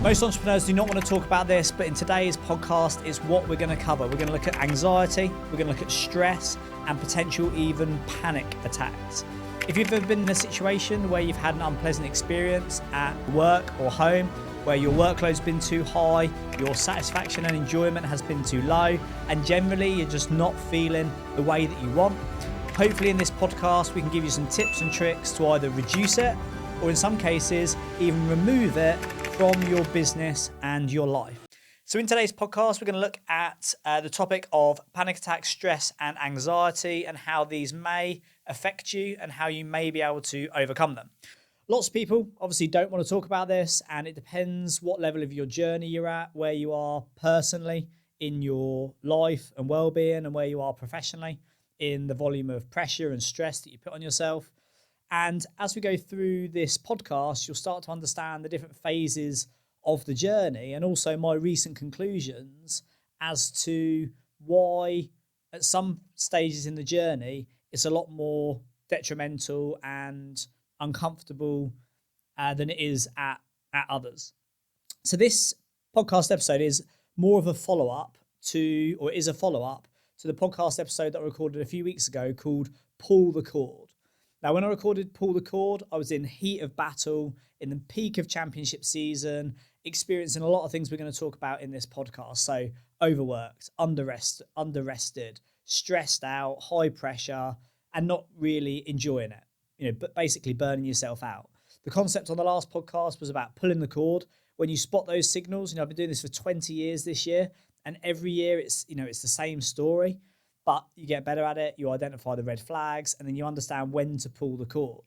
Most entrepreneurs do not want to talk about this, but in today's podcast is what we're going to cover. We're going to look at anxiety, we're going to look at stress and potential even panic attacks. If you've ever been in a situation where you've had an unpleasant experience at work or home, where your workload's been too high, your satisfaction and enjoyment has been too low, and generally you're just not feeling the way that you want, hopefully in this podcast we can give you some tips and tricks to either reduce it or in some cases even remove it from your business and your life. So in today's podcast, we're going to look at the topic of panic attacks, stress and anxiety and how these may affect you and how you may be able to overcome them. Lots of people obviously don't want to talk about this, and it depends what level of your journey you're at, where you are personally in your life and well-being and where you are professionally in the volume of pressure and stress that you put on yourself. And as we go through this podcast, you'll start to understand the different phases of the journey and also my recent conclusions as to why at some stages in the journey it's a lot more detrimental and uncomfortable than it is at others. So this podcast episode is more of a follow-up to the podcast episode that I recorded a few weeks ago called Pull the Cord. Now, when I recorded Pull the Cord, I was in heat of battle, in the peak of championship season, experiencing a lot of things we're going to talk about in this podcast. So overworked, underrested, stressed out, high pressure, and not really enjoying it, but basically burning yourself out. The concept on the last podcast was about pulling the cord. When you spot those signals, I've been doing this for 20 years this year, and every year it's the same story. But you get better at it, you identify the red flags, and then you understand when to pull the cord.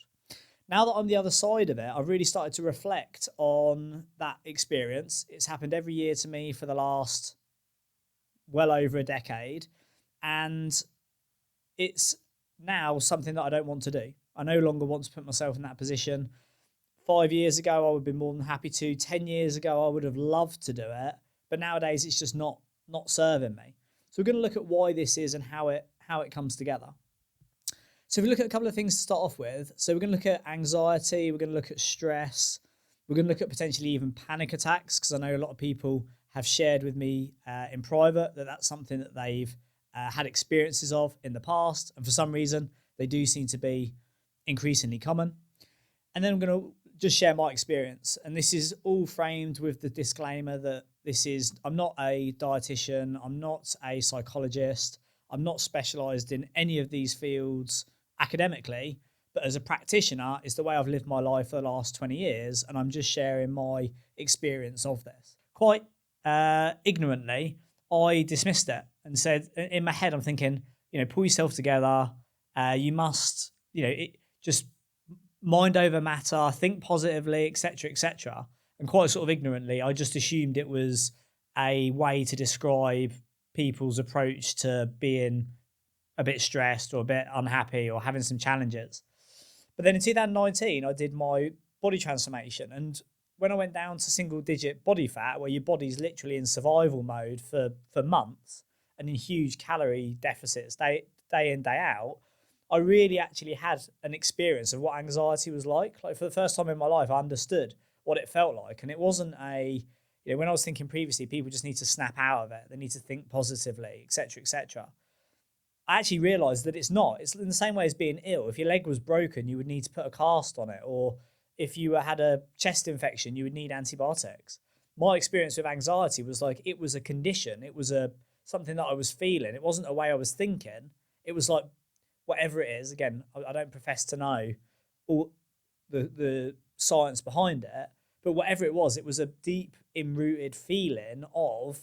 Now that I'm the other side of it, I've really started to reflect on that experience. It's happened every year to me for the last well over a decade, and it's now something that I don't want to do. I no longer want to put myself in that position. 5 years ago, I would have been more than happy to. 10 years ago, I would have loved to do it, but nowadays it's just not serving me. So we're going to look at why this is and how it comes together. So if we look at a couple of things to start off with. So we're going to look at anxiety, we're going to look at stress, we're going to look at potentially even panic attacks, because I know a lot of people have shared with me in private that that's something that they've had experiences of in the past, and for some reason they do seem to be increasingly common. And then I'm going to just share my experience, and this is all framed with the disclaimer that I'm not a dietitian, I'm not a psychologist, I'm not specialised in any of these fields academically, but as a practitioner, it's the way I've lived my life for the last 20 years, and I'm just sharing my experience of this. Quite ignorantly, I dismissed it and said, in my head, I'm thinking, pull yourself together, you must, just mind over matter, think positively, etc., etc. And quite sort of ignorantly, I just assumed it was a way to describe people's approach to being a bit stressed or a bit unhappy or having some challenges. But then in 2019, I did my body transformation. And when I went down to single digit body fat, where your body's literally in survival mode for months and in huge calorie deficits day in, day out, I really actually had an experience of what anxiety was like. Like for the first time in my life, I understood what it felt like. And it wasn't when I was thinking previously, people just need to snap out of it. They need to think positively, etc., etc. I actually realised that it's not. It's in the same way as being ill. If your leg was broken, you would need to put a cast on it. Or if you had a chest infection, you would need antibiotics. My experience with anxiety was like, it was a condition. It was something that I was feeling. It wasn't a way I was thinking. It was like, whatever it is, again, I don't profess to know all the science behind it, but whatever it was a deep, enrooted feeling of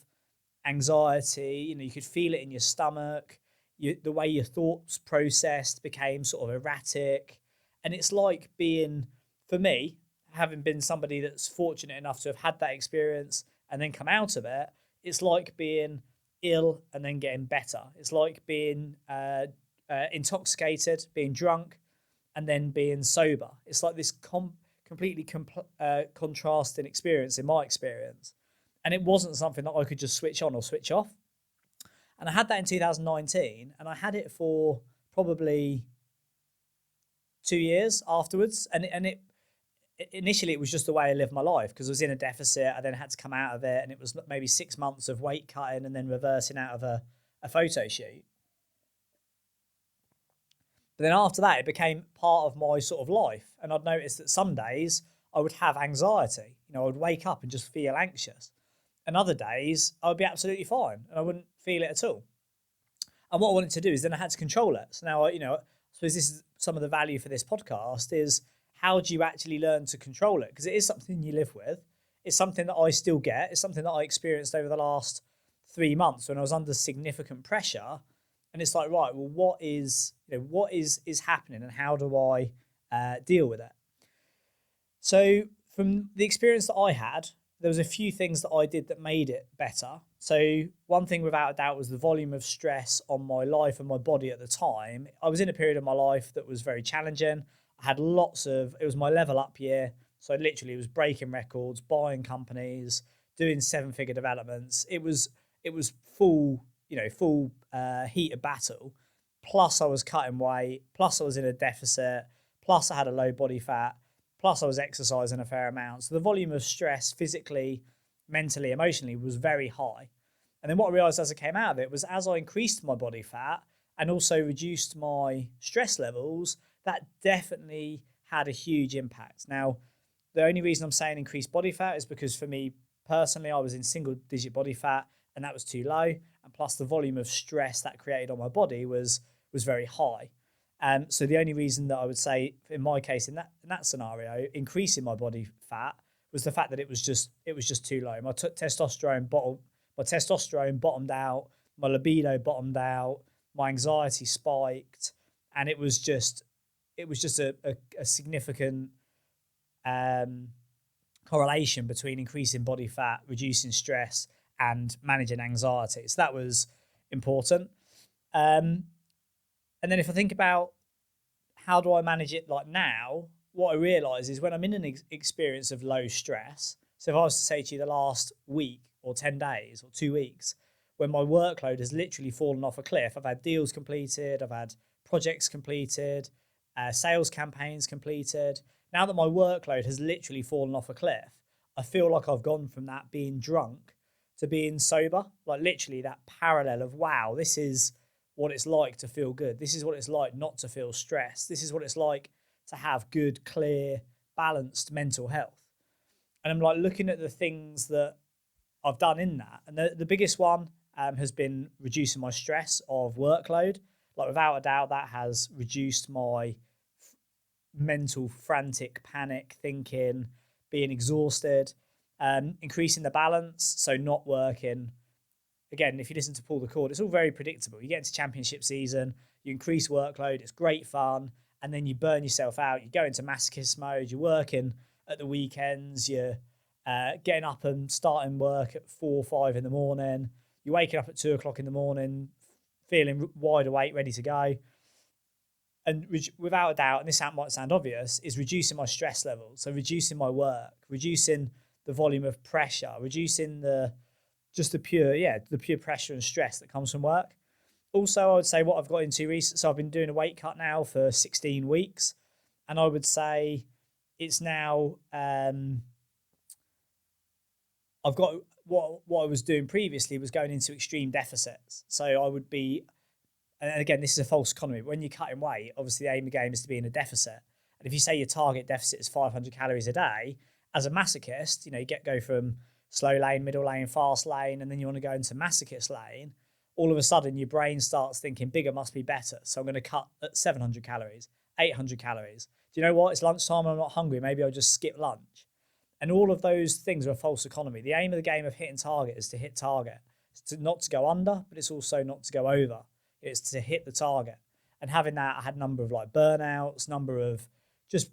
anxiety. You could feel it in your stomach. The way your thoughts processed became sort of erratic. And it's like being, for me, having been somebody that's fortunate enough to have had that experience and then come out of it, it's like being ill and then getting better. It's like being intoxicated, being drunk, and then being sober. It's like this completely contrasting experience in my experience. And it wasn't something that I could just switch on or switch off. And I had that in 2019, and I had it for probably 2 years afterwards. And initially it was just the way I lived my life because I was in a deficit. I then had to come out of it, and it was maybe 6 months of weight cutting and then reversing out of a photo shoot. But then after that, it became part of my sort of life. And I'd noticed that some days I would have anxiety. I would wake up and just feel anxious. And other days I would be absolutely fine and I wouldn't feel it at all. And what I wanted to do is then I had to control it. So now, I suppose this is some of the value for this podcast is how do you actually learn to control it? Because it is something you live with. It's something that I still get. It's something that I experienced over the last 3 months when I was under significant pressure. And it's like, right, well, what is happening and how do I deal with it? So from the experience that I had, there was a few things that I did that made it better. So one thing without a doubt was the volume of stress on my life and my body at the time. I was in a period of my life that was very challenging. I had it was my level up year. So I literally was breaking records, buying companies, doing 7-figure developments. It was full heat of battle. Plus I was cutting weight, plus I was in a deficit, plus I had a low body fat, plus I was exercising a fair amount. So the volume of stress physically, mentally, emotionally was very high. And then what I realized as I came out of it was as I increased my body fat and also reduced my stress levels, that definitely had a huge impact. Now, the only reason I'm saying increased body fat is because for me personally, I was in single digit body fat and that was too low. And plus the volume of stress that created on my body was very high. So the only reason that I would say in my case, in that scenario, increasing my body fat was the fact that it was just too low. My testosterone bottomed out, my libido bottomed out, my anxiety spiked, and it was just a significant correlation between increasing body fat, reducing stress, and managing anxiety. So that was important. And then if I think about how do I manage it like now, what I realise is when I'm in an experience of low stress, so if I was to say to you the last week or 10 days or 2 weeks, when my workload has literally fallen off a cliff, I've had deals completed, I've had projects completed, sales campaigns completed. Now that my workload has literally fallen off a cliff, I feel like I've gone from that being drunk to being sober, like literally that parallel of, wow, this is what it's like to feel good. This is what it's like not to feel stressed. This is what it's like to have good, clear, balanced mental health. And I'm like looking at the things that I've done in that. And the biggest one has been reducing my stress of workload. Like without a doubt, that has reduced my mental frantic panic thinking, being exhausted, increasing the balance. So not working. Again, if you listen to Pull the Cord, it's all very predictable. You get into championship season, you increase workload, it's great fun, and then you burn yourself out. You go into masochist mode, you're working at the weekends, you're getting up and starting work at 4 or 5 in the morning, you're waking up at 2 o'clock in the morning, feeling wide awake, ready to go. And without a doubt, and this might sound obvious, is reducing my stress levels. So reducing my work, reducing the volume of pressure, reducing the pure pressure and stress that comes from work. Also, I would say what I've got into recently, so I've been doing a weight cut now for 16 weeks. And I would say it's now, I've got what I was doing previously was going into extreme deficits. So I would be, and again, this is a false economy. When you're cutting weight, obviously the aim of the game is to be in a deficit. And if you say your target deficit is 500 calories a day, as a masochist, you go from slow lane, middle lane, fast lane, and then you want to go into masochist lane, all of a sudden your brain starts thinking bigger must be better. So I'm going to cut at 700 calories, 800 calories. Do you know what? It's lunchtime, I'm not hungry. Maybe I'll just skip lunch. And all of those things are a false economy. The aim of the game of hitting target is to hit target. It's not to go under, but it's also not to go over. It's to hit the target. And having that, I had a number of like burnouts, number of just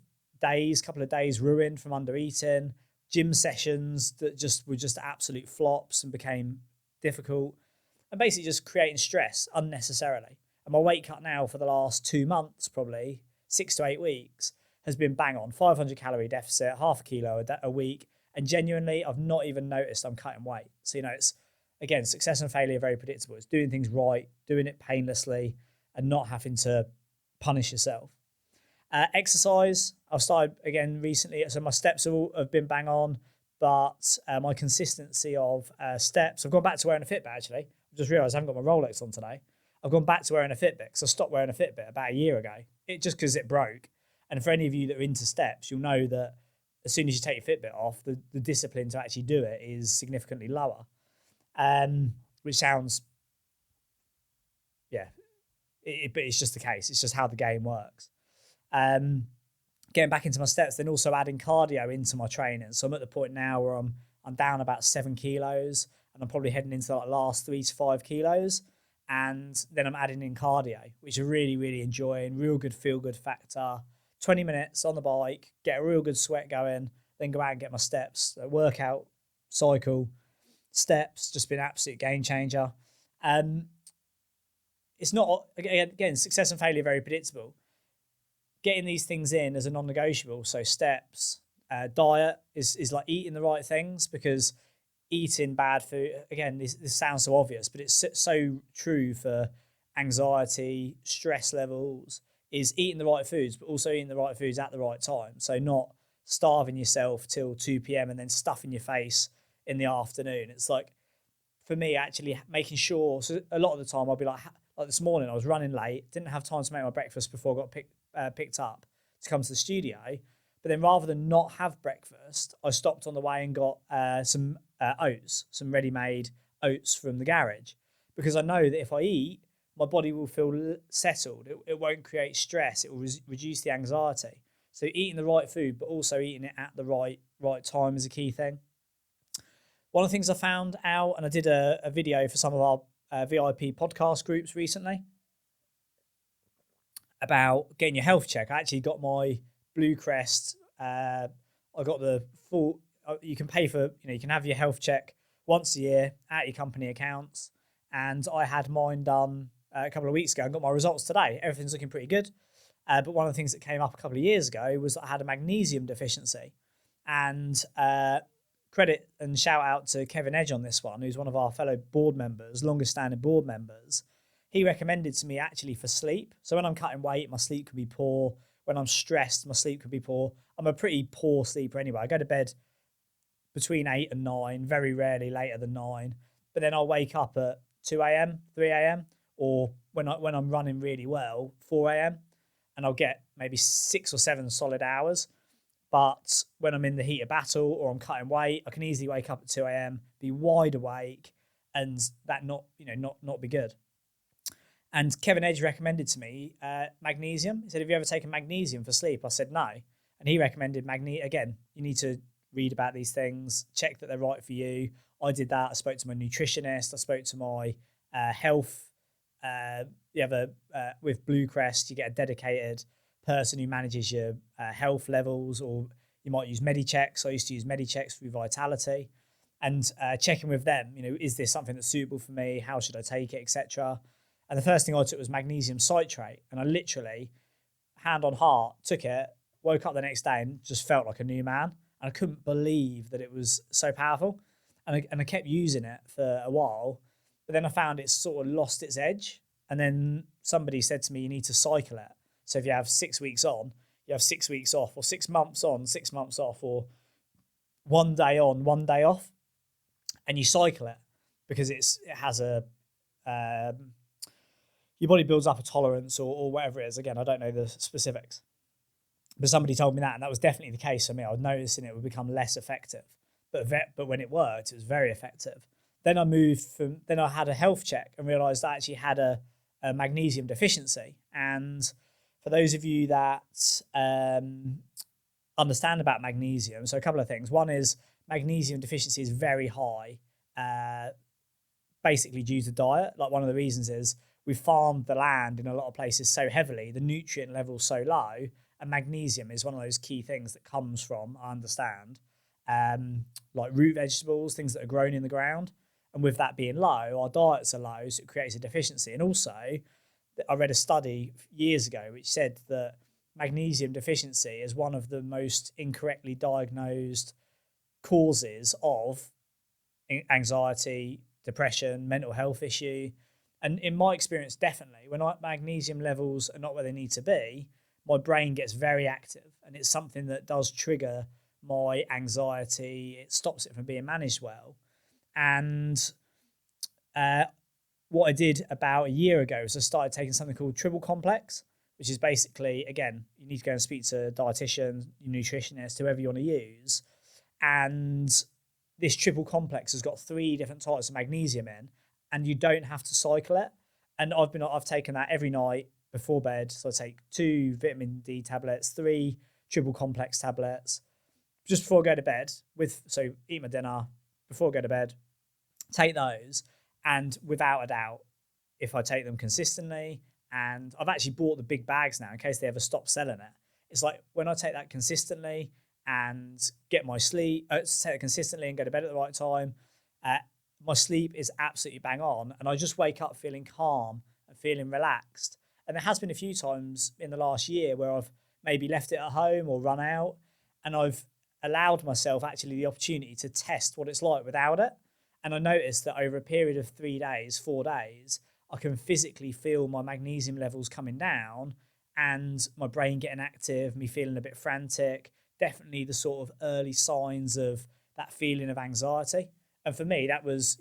couple of days ruined from under eating, gym sessions that were just absolute flops and became difficult, and basically just creating stress unnecessarily. And my weight cut now for the last 2 months, probably 6 to 8 weeks, has been bang on 500 calorie deficit, half a kilo a week. And genuinely, I've not even noticed I'm cutting weight. So, it's, again, success and failure are very predictable. It's doing things right, doing it painlessly, and not having to punish yourself. Exercise, I've started again recently. So my steps have been bang on, but my consistency of steps, I've gone back to wearing a Fitbit actually. I just realised I haven't got my Rolex on today. I've gone back to wearing a Fitbit because I stopped wearing a Fitbit about a year ago. Just because it broke. And for any of you that are into steps, you'll know that as soon as you take your Fitbit off, the discipline to actually do it is significantly lower. Which sounds, yeah, but it's just the case. It's just how the game works. Getting back into my steps, then also adding cardio into my training. So I'm at the point now where I'm down about 7 kilos, and I'm probably heading into like last 3 to 5 kilos. And then I'm adding in cardio, which I really, really enjoying. Real good feel-good factor. 20 minutes on the bike, get a real good sweat going, then go out and get my steps. Workout, cycle, steps, just been an absolute game changer. It's not, again, success and failure very predictable. Getting these things in as a non-negotiable, so steps, diet is like eating the right things, because eating bad food, again, this sounds so obvious, but it's so true for anxiety, stress levels, is eating the right foods, but also eating the right foods at the right time. So not starving yourself till 2 p.m. and then stuffing your face in the afternoon. It's like, for me, actually making sure, so a lot of the time I'll be like this morning, I was running late, didn't have time to make my breakfast before I got picked up to come to the studio. But then rather than not have breakfast, I stopped on the way and got some oats, some ready-made oats from the garage, because I know that if I eat, my body will feel settled. It won't create stress. It will reduce the anxiety. So eating the right food, but also eating it at the right time is a key thing. One of the things I found out, and I did a video for some of our VIP podcast groups recently about getting your health check. I actually got my Blue Crest. I got the full. You can pay for. You can have your health check once a year at your company accounts, and I had mine done a couple of weeks ago and got my results today. Everything's looking pretty good. But one of the things that came up a couple of years ago was that I had a magnesium deficiency, and credit and shout out to Kevin Edge on this one, who's one of our fellow board members, longest standing board members. He recommended to me actually for sleep. So when I'm cutting weight, my sleep could be poor. When I'm stressed, my sleep could be poor. I'm a pretty poor sleeper anyway. I go to bed between 8 and 9, very rarely later than 9. But then I'll wake up at 2 a.m., 3 a.m, or when I'm running really well, 4 a.m, and I'll get maybe 6 or 7 solid hours. But when I'm in the heat of battle or I'm cutting weight, I can easily wake up at 2 a.m, be wide awake, and that not be good. And Kevin Edge recommended to me magnesium. He said, "Have you ever taken magnesium for sleep?" I said, "No." And he recommended magnesium. Again, you need to read about these things, check that they're right for you. I did that. I spoke to my nutritionist. I spoke to my health. With Blue Crest, you get a dedicated person who manages your health levels, or you might use MediChecks. I used to use MediChecks through Vitality, and checking with them, is this something that's suitable for me? How should I take it, etc. And the first thing I took was magnesium citrate, and I literally, hand on heart, took it, woke up the next day and just felt like a new man. And I couldn't believe that it was so powerful. And I kept using it for a while, but then I found it sort of lost its edge. And then somebody said to me, you need to cycle it. So if you have 6 weeks on, you have 6 weeks off, or 6 months on, 6 months off, or 1 day on, 1 day off, and you cycle it, because it has a your body builds up a tolerance or whatever it is. Again, I don't know the specifics, but somebody told me that, and that was definitely the case for me. I was noticing it would become less effective, but when it worked, it was very effective. Then I had a health check and realised I actually had a magnesium deficiency. And for those of you that understand about magnesium, so a couple of things. One is magnesium deficiency is very high, basically due to diet. Like, one of the reasons is we farmed the land in a lot of places so heavily, the nutrient level's so low, and magnesium is one of those key things that comes from, I understand, like root vegetables, things that are grown in the ground. And with that being low, our diets are low, so it creates a deficiency. And also, I read a study years ago which said that magnesium deficiency is one of the most incorrectly diagnosed causes of anxiety, depression, mental health issue. And in my experience, definitely, when magnesium levels are not where they need to be, my brain gets very active, and it's something that does trigger my anxiety. It stops it from being managed well. And uh, what I did about a year ago is I started taking something called Triple Complex, which is basically, again, you need to go and speak to a dietitian, your nutritionist, whoever you want to use. And this triple complex has got 3 different types of magnesium in, and you don't have to cycle it. And I've taken that every night before bed. So I take 2 vitamin D tablets, 3 triple complex tablets just before I go to bed. So eat my dinner before I go to bed, take those, and without a doubt, if I take them consistently, and I've actually bought the big bags now in case they ever stop selling it. It's like when I take that consistently and get my sleep, take it consistently and go to bed at the right time, my sleep is absolutely bang on, and I just wake up feeling calm and feeling relaxed. And there has been a few times in the last year where I've maybe left it at home or run out, and I've allowed myself actually the opportunity to test what it's like without it. And I noticed that over a period of 3 days, 4 days, I can physically feel my magnesium levels coming down and my brain getting active, me feeling a bit frantic, definitely the sort of early signs of that feeling of anxiety. And for me, that was,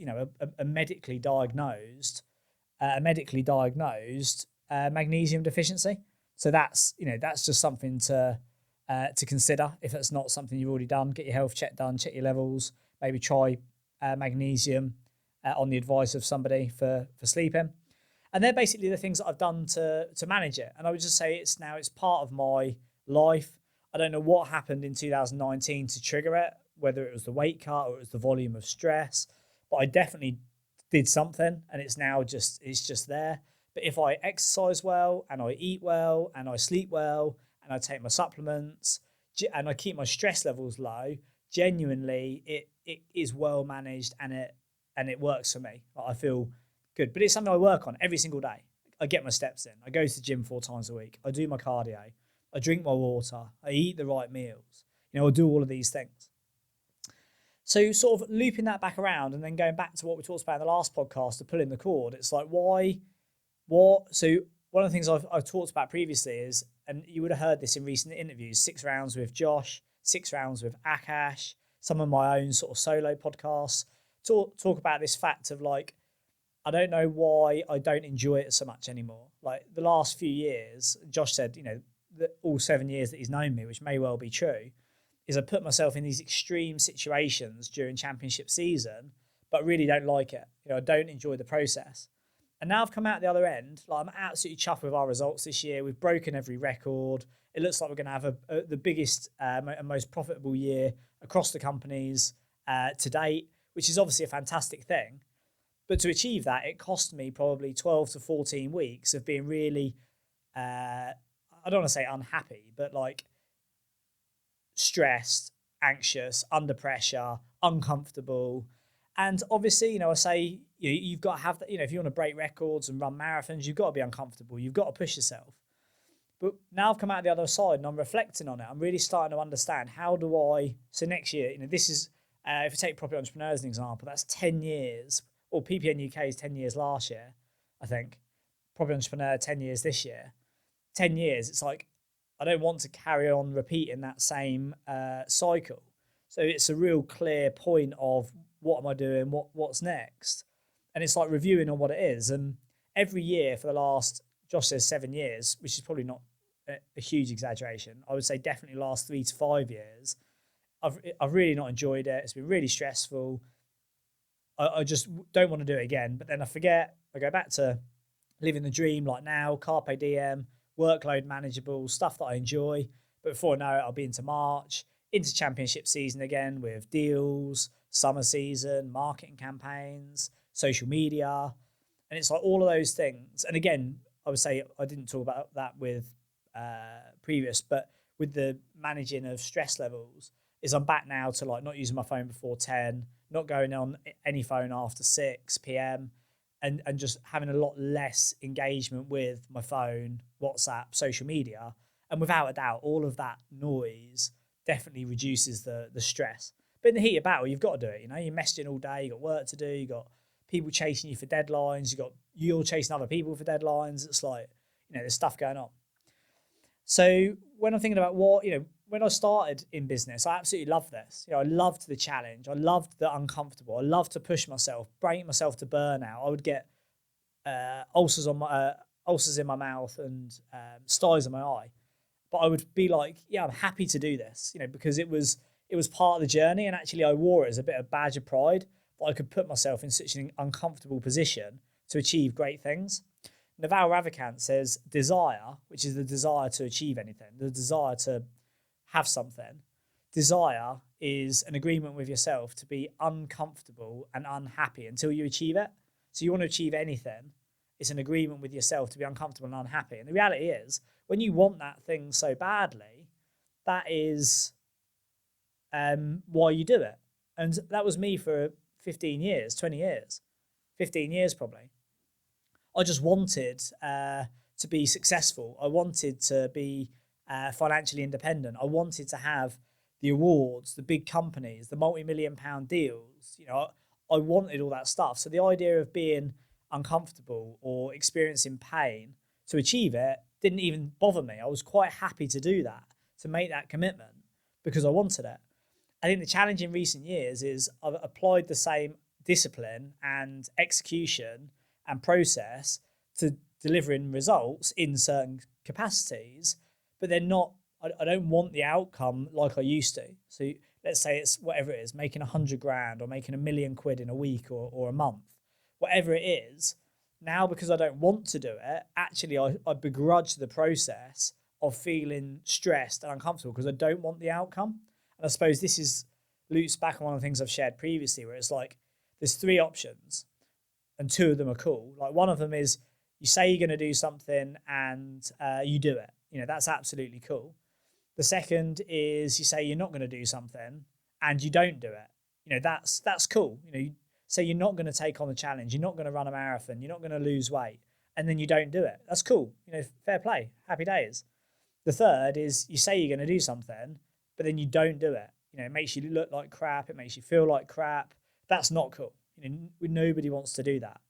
a medically diagnosed, magnesium deficiency. So that's just something to consider. If it's not something you've already done, get your health check done, check your levels, maybe try magnesium on the advice of somebody for sleeping. And they're basically the things that I've done to manage it. And I would just say it's part of my life. I don't know what happened in 2019 to trigger it, whether it was the weight cut or it was the volume of stress, but I definitely did something, and it's just there. But if I exercise well and I eat well and I sleep well and I take my supplements and I keep my stress levels low, genuinely it is well managed, and it works for me. I feel good, but it's something I work on every single day. I get my steps in. I go to the gym 4 times a week. I do my cardio. I drink my water. I eat the right meals. I do all of these things. So sort of looping that back around and then going back to what we talked about in the last podcast of pulling the cord, it's like, so one of the things I've talked about previously is, and you would have heard this in recent interviews, 6 rounds with Josh, 6 rounds with Akash, some of my own sort of solo podcasts, talk about this fact of like, I don't know why I don't enjoy it so much anymore. Like the last few years, Josh said, that all 7 years that he's known me, which may well be true, is I put myself in these extreme situations during championship season, but really don't like it. I don't enjoy the process. And now I've come out the other end. Like I'm absolutely chuffed with our results this year. We've broken every record. It looks like we're going to have the biggest and most profitable year across the companies to date, which is obviously a fantastic thing. But to achieve that, it cost me probably 12 to 14 weeks of being really, I don't want to say unhappy, but like stressed, anxious, under pressure, uncomfortable. And obviously, I say you've got to have that, if you want to break records and run marathons, you've got to be uncomfortable. You've got to push yourself. But now I've come out the other side and I'm reflecting on it. I'm really starting to understand so next year, this is, if you take Property Entrepreneur as an example, that's 10 years, or PPN UK is 10 years last year, I think. Property Entrepreneur, 10 years this year. 10 years, it's like, I don't want to carry on repeating that same cycle. So it's a real clear point of what am I doing, what's next? And it's like reviewing on what it is. And every year for the last, Josh says 7 years, which is probably not a huge exaggeration. I would say definitely the last 3 to 5 years, I've really not enjoyed it. It's been really stressful. I just don't want to do it again. But then I forget, I go back to living the dream like now, carpe diem, workload manageable, stuff that I enjoy. But before I know it, I'll be into March, into championship season again with deals, summer season, marketing campaigns, social media. And it's like all of those things. And again, I would say I didn't talk about that with previous, but with the managing of stress levels, is I'm back now to like not using my phone before 10, not going on any phone after 6 p.m. and just having a lot less engagement with my phone, WhatsApp, social media. And without a doubt, all of that noise definitely reduces the stress. But in the heat of battle, you've got to do it. You're messaging all day, you've got work to do, you've got people chasing you for deadlines, you're chasing other people for deadlines. It's like, there's stuff going on. So when I'm thinking about when I started in business, I absolutely loved this. I loved the challenge. I loved the uncomfortable. I loved to push myself, break myself to burnout. I would get ulcers in my mouth and stars in my eye. But I would be like, yeah, I'm happy to do this, because it was part of the journey, and actually I wore it as a bit of badge of pride that I could put myself in such an uncomfortable position to achieve great things. Naval Ravikant says desire, which is the desire to achieve anything, the desire to have something. Desire is an agreement with yourself to be uncomfortable and unhappy until you achieve it. So you want to achieve anything, it's an agreement with yourself to be uncomfortable and unhappy. And the reality is, when you want that thing so badly, that is why you do it. And that was me for 15 years, 20 years, 15 years probably. I just wanted to be successful. I wanted to be financially independent. I wanted to have the awards, the big companies, the multi-million pound deals. I wanted all that stuff. So the idea of being uncomfortable or experiencing pain to achieve it didn't even bother me. I was quite happy to do that, to make that commitment because I wanted it. I think the challenge in recent years is I've applied the same discipline and execution and process to delivering results in certain capacities, but they're not, I don't want the outcome like I used to. So let's say it's whatever it is, making 100 grand or making £1,000,000 in a week or a month, whatever it is. Now, because I don't want to do it, actually I begrudge the process of feeling stressed and uncomfortable because I don't want the outcome. And I suppose this is loops back on one of the things I've shared previously, where it's like there's three options and two of them are cool. Like one of them is you say you're going to do something and you do it. That's absolutely cool. The second is you say you're not going to do something and you don't do it. That's cool. You say you're not going to take on the challenge, you're not going to run a marathon, you're not going to lose weight, and then you don't do it. That's cool. Fair play, happy days. The third is you say you're going to do something, but then you don't do it. It makes you look like crap. It makes you feel like crap. That's not cool. Nobody wants to do that.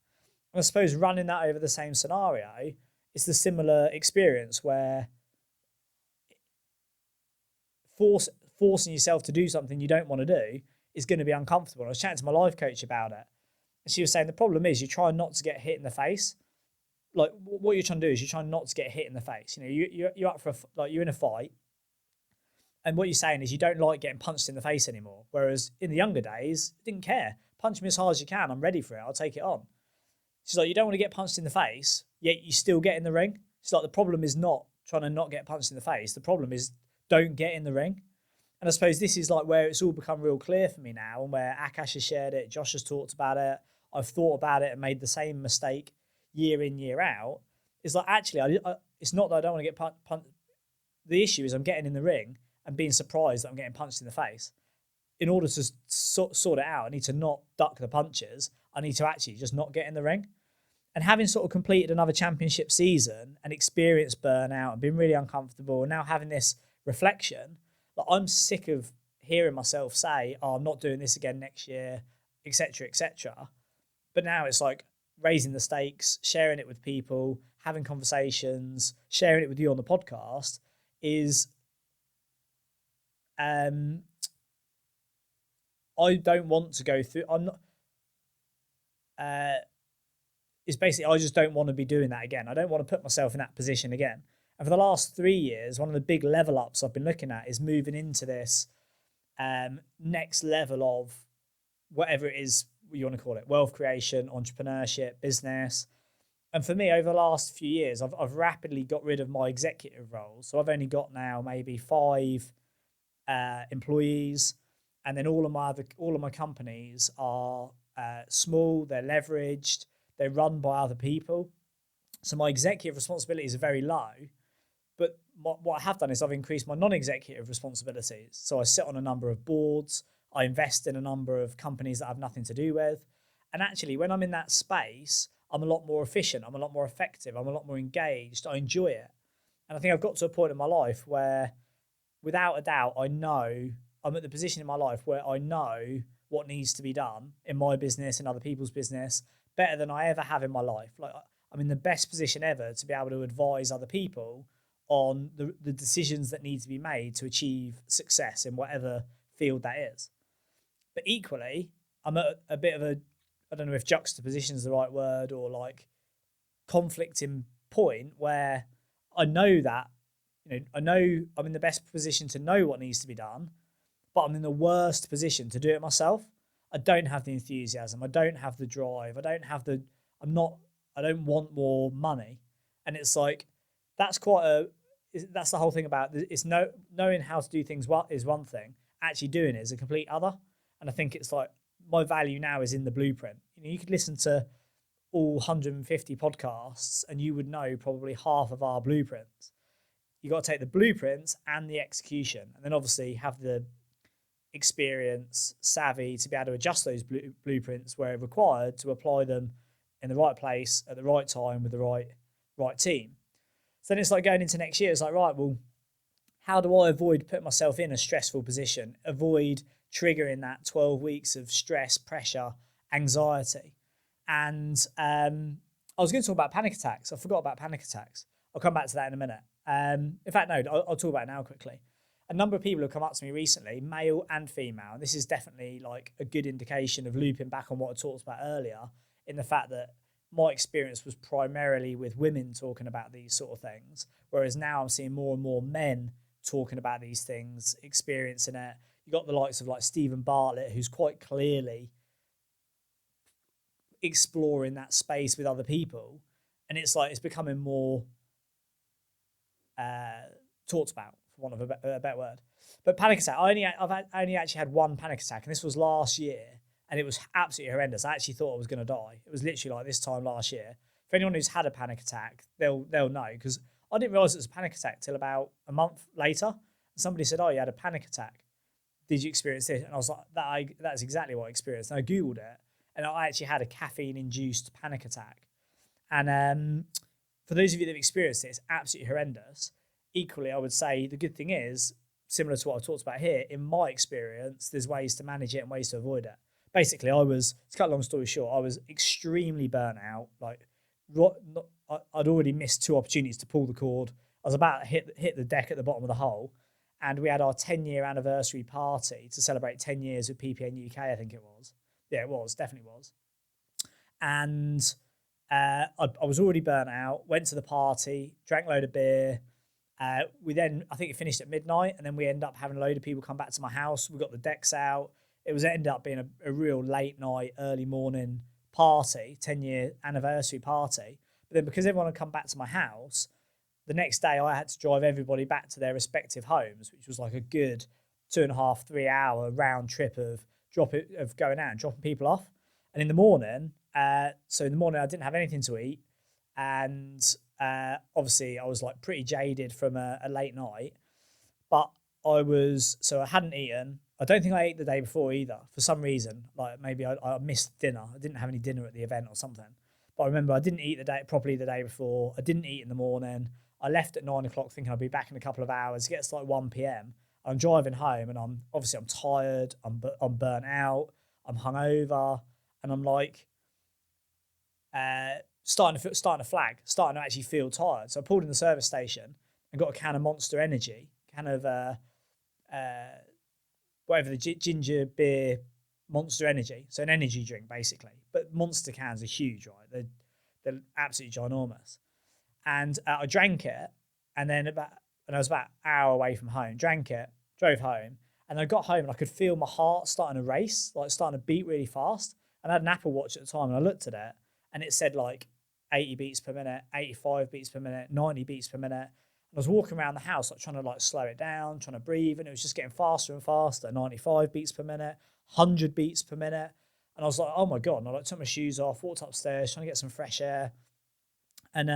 And I suppose running that over the same scenario, it's the similar experience where forcing yourself to do something you don't want to do is going to be uncomfortable. I was chatting to my life coach about it, and she was saying the problem is you try not to get hit in the face. Like what you're trying to do is you're trying not to get hit in the face. You're up for you're in a fight, and what you're saying is you don't like getting punched in the face anymore. Whereas in the younger days, you didn't care. Punch me as hard as you can. I'm ready for it. I'll take it on. She's like, you don't want to get punched in the face, yet you still get in the ring. She's like, the problem is not trying to not get punched in the face. The problem is don't get in the ring. And I suppose this is like where it's all become real clear for me now, and where Akash has shared it, Josh has talked about it, I've thought about it and made the same mistake year in, year out. It's like, actually, it's not that I don't want to get punched. The issue is I'm getting in the ring and being surprised that I'm getting punched in the face. In order to sort it out, I need to not duck the punches. I need to actually just not get in the ring. And having sort of completed another championship season and experienced burnout and been really uncomfortable, and now having this reflection, like I'm sick of hearing myself say, oh, I'm not doing this again next year, etc., etc. But now it's like raising the stakes, sharing it with people, having conversations, sharing it with you on the podcast is I don't want to go through. I'm not. It's basically I just don't want to be doing that again. I don't want to put myself in that position again. And for the last 3 years, one of the big level ups I've been looking at is moving into this next level of whatever it is you want to call it: wealth creation, entrepreneurship, business. And for me, over the last few years, I've rapidly got rid of my executive roles. So I've only got now maybe 5 employees, and then all of my companies are small. They're leveraged. They're run by other people. So my executive responsibilities are very low. But what I have done is I've increased my non-executive responsibilities. So I sit on a number of boards. I invest in a number of companies that I have nothing to do with. And actually, when I'm in that space, I'm a lot more efficient. I'm a lot more effective. I'm a lot more engaged. I enjoy it. And I think I've got to a point in my life where, without a doubt, I know I'm at the position in my life where I know what needs to be done in my business and other people's business better than I ever have in my life. Like I'm in the best position ever to be able to advise other people on the decisions that need to be made to achieve success in whatever field that is. But equally, I'm at a bit of a, I don't know if juxtaposition is the right word, or like conflicting point where I know that, I know I'm in the best position to know what needs to be done, but I'm in the worst position to do it myself. I don't have the enthusiasm. I don't have the drive. I don't want more money. And it's like, that's that's the whole thing about it's knowing how to do things is one thing. Actually doing it is a complete other. And I think it's like my value now is in the blueprint. You could listen to all 150 podcasts and you would know probably half of our blueprints. You got to take the blueprints and the execution, and then obviously have the experience, savvy to be able to adjust those blueprints where required to apply them in the right place at the right time with the right team. So then it's like going into next year, it's like, right, well, how do I avoid putting myself in a stressful position, avoid triggering that 12 weeks of stress, pressure, anxiety? And I was going to talk about panic attacks. I forgot about panic attacks. I'll come back to that in a minute. In fact, no, I'll talk about it now quickly. A number of people have come up to me recently, male and female, and this is definitely like a good indication of looping back on what I talked about earlier, in the fact that my experience was primarily with women talking about these sort of things, whereas now I'm seeing more and more men talking about these things, experiencing it. You got the likes of like Stephen Bartlett, who's quite clearly exploring that space with other people, and it's like it's becoming more talked about, for want of a better word. But panic attack, I've only actually had one panic attack, and this was last year, and it was absolutely horrendous. I actually thought I was going to die. It was literally like this time last year. For anyone who's had a panic attack, they'll know, because I didn't realise it was a panic attack till about a month later. Somebody said, "Oh, you had a panic attack. Did you experience this?" And I was like, "That's exactly what I experienced." And I googled it, and I actually had a caffeine-induced panic attack. And for those of you that have experienced it, it's absolutely horrendous. Equally, I would say the good thing is, similar to what I've talked about here, in my experience, there's ways to manage it and ways to avoid it. Basically, to cut a long story short, I was extremely burnt out. Like, I'd already missed 2 opportunities to pull the cord. I was about to hit the deck at the bottom of the hole, and we had our 10-year anniversary party to celebrate 10 years with PPN UK, I think it was. Yeah, it was, definitely was. And I was already burnt out, went to the party, drank a load of beer. We then, I think it finished at midnight, and then we ended up having a load of people come back to my house. We got the decks out. It ended up being a real late night, early morning party, 10-year anniversary party. But then because everyone had come back to my house, the next day I had to drive everybody back to their respective homes, which was like a good 2.5, 3 hour round trip of going out and dropping people off. And in the morning, I didn't have anything to eat, and obviously I was like pretty jaded from a late night, but I hadn't eaten. I don't think I ate the day before either, for some reason. Like maybe I missed dinner. I didn't have any dinner at the event or something. But I remember I didn't eat properly the day before. I didn't eat in the morning. I left at 9 o'clock thinking I'd be back in a couple of hours. It gets like 1 p.m. I'm driving home, and I'm tired. I'm burnt out. I'm hungover, and I'm like starting to flag, starting to actually feel tired. So I pulled in the service station and got a can of Monster Energy, whatever the ginger beer Monster Energy, so an energy drink basically. But Monster cans are huge, right? They're absolutely ginormous. And I drank it, and I was about an hour away from home. Drank it, drove home, and I got home and I could feel my heart starting to race, like starting to beat really fast. And I had an Apple Watch at the time, and I looked at it, and it said like 80 beats per minute, 85 beats per minute, 90 beats per minute. And I was walking around the house, like trying to like slow it down, trying to breathe, and it was just getting faster and faster. 95 beats per minute, 100 beats per minute. And I was like, oh my God. And I like took my shoes off, walked upstairs, trying to get some fresh air. And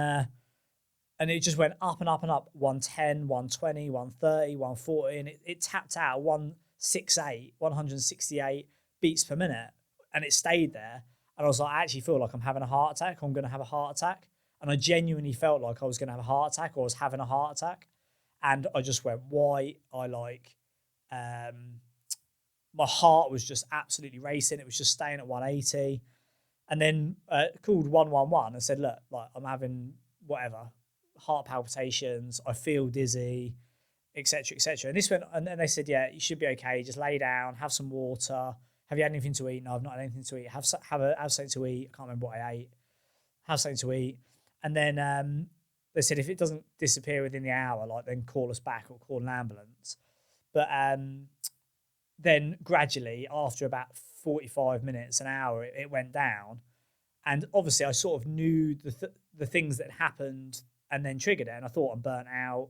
it just went up and up and up, 110, 120, 130, 140, and it tapped out 168 beats per minute, and it stayed there. And I was like, I actually feel like I'm having a heart attack. I'm going to have a heart attack. And I genuinely felt like I was going to have a heart attack, or I was having a heart attack. And I just went white. My heart was just absolutely racing. It was just staying at 180. And then called 111 and said, look, like I'm having whatever, heart palpitations, I feel dizzy, etc., etc. And this went, and then they said, yeah, you should be okay. Just lay down, have some water. Have you had anything to eat? No, I've not had anything to eat. Have something to eat. I can't remember what I ate. Have something to eat. And then they said if it doesn't disappear within the hour, like then call us back or call an ambulance. But then gradually, after about 45 minutes, an hour, it went down. And obviously, I sort of knew the things that happened and then triggered it. And I thought I'm burnt out,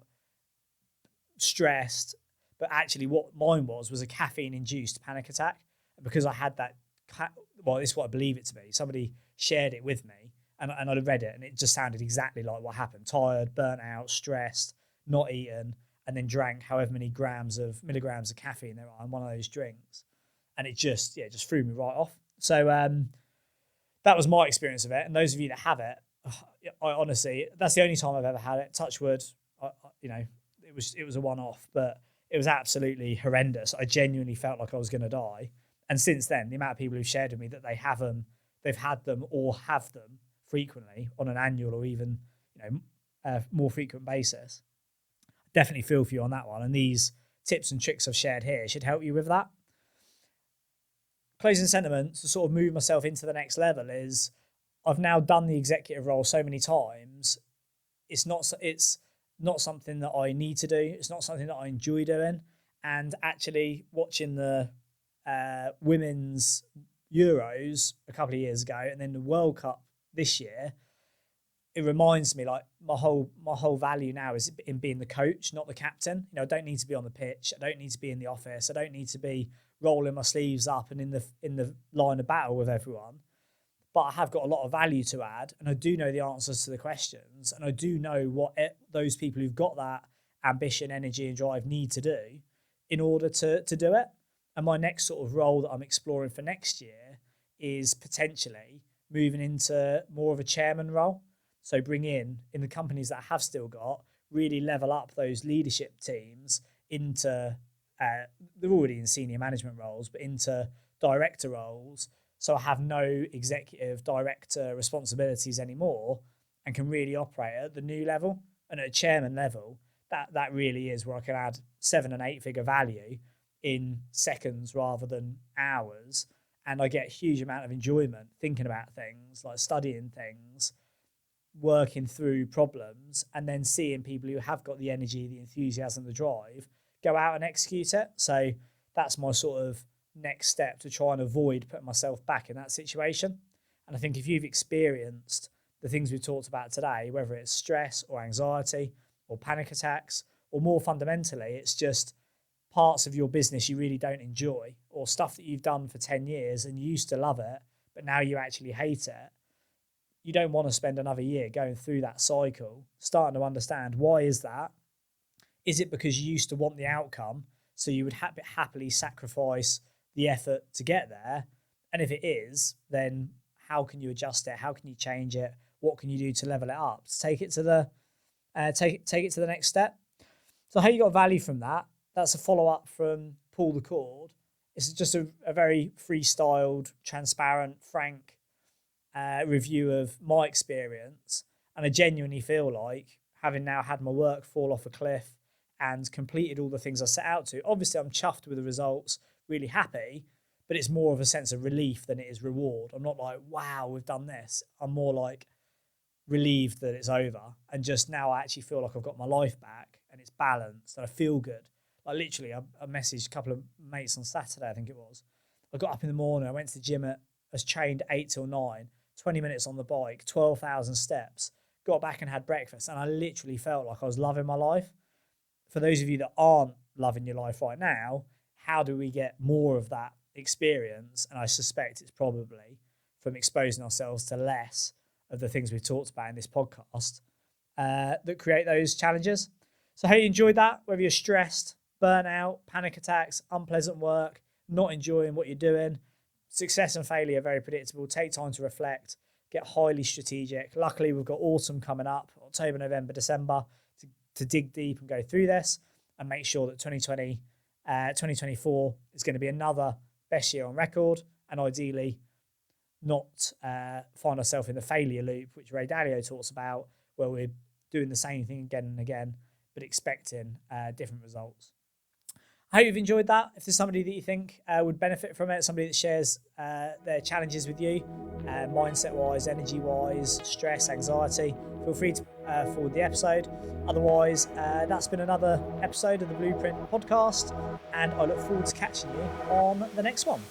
stressed. But actually, what mine was a caffeine-induced panic attack. Because I had that, well, this is what I believe it to be. Somebody shared it with me, and I read it, and it just sounded exactly like what happened. Tired, burnt out, stressed, not eaten, and then drank however many milligrams of caffeine there are in one of those drinks. And it just threw me right off. So that was my experience of it. And those of you that have it, I honestly, that's the only time I've ever had it. Touch wood, it was a one-off, but it was absolutely horrendous. I genuinely felt like I was going to die. And since then, the amount of people who've shared with me that they've had them or have them frequently on an annual or even more frequent basis, definitely feel for you on that one. And these tips and tricks I've shared here should help you with that. Closing sentiments to sort of move myself into the next level is I've now done the executive role so many times. It's not something that I need to do. It's not something that I enjoy doing. And actually watching the women's Euros a couple of years ago and then the World Cup this year, it reminds me like my whole value now is in being the coach, not the captain. I don't need to be on the pitch. I don't need to be in the office. I don't need to be rolling my sleeves up and in the line of battle with everyone. But I have got a lot of value to add, and I do know the answers to the questions, and I do know what those people who've got that ambition, energy, and drive need to do in order to do it. And my next sort of role that I'm exploring for next year is potentially moving into more of a chairman role. So bring in the companies that I have still got, really level up those leadership teams into, they're already in senior management roles, but into director roles. So I have no executive director responsibilities anymore and can really operate at the new level. And at a chairman level, that really is where I can add 7 and 8 figure value in seconds rather than hours. And I get a huge amount of enjoyment thinking about things, like studying things, working through problems, and then seeing people who have got the energy, the enthusiasm, the drive, go out and execute it. So that's my sort of next step to try and avoid putting myself back in that situation. And I think if you've experienced the things we've talked about today, whether it's stress or anxiety or panic attacks, or more fundamentally, it's just parts of your business you really don't enjoy, or stuff that you've done for 10 years and you used to love it, but now you actually hate it, you don't want to spend another year going through that cycle, starting to understand why is that? Is it because you used to want the outcome, so you would happily sacrifice the effort to get there? And if it is, then how can you adjust it? How can you change it? What can you do to level it up? To take it to the next step. So how you got value from that? That's a follow-up from Pull the Cord. It's just a very freestyled, transparent, frank review of my experience. And I genuinely feel like, having now had my work fall off a cliff and completed all the things I set out to, obviously I'm chuffed with the results, really happy, but it's more of a sense of relief than it is reward. I'm not like, wow, we've done this. I'm more like relieved that it's over. And just now I actually feel like I've got my life back and it's balanced and I feel good. Like literally, I messaged a couple of mates on Saturday, I think it was. I got up in the morning, I went to the gym I was trained 8 till 9, 20 minutes on the bike, 12,000 steps, got back and had breakfast. And I literally felt like I was loving my life. For those of you that aren't loving your life right now, how do we get more of that experience? And I suspect it's probably from exposing ourselves to less of the things we've talked about in this podcast that create those challenges. So hope you enjoyed that, whether you're stressed, burnout, panic attacks, unpleasant work, not enjoying what you're doing. Success and failure are very predictable. Take time to reflect, get highly strategic. Luckily, we've got autumn coming up, October, November, December, to dig deep and go through this and make sure that 2024 is going to be another best year on record, and ideally not find ourselves in the failure loop, which Ray Dalio talks about, where we're doing the same thing again and again, but expecting different results. I hope you've enjoyed that. If there's somebody that you think would benefit from it, somebody that shares their challenges with you, mindset-wise, energy-wise, stress, anxiety, feel free to forward the episode. Otherwise, that's been another episode of the Blueprint podcast, and I look forward to catching you on the next one.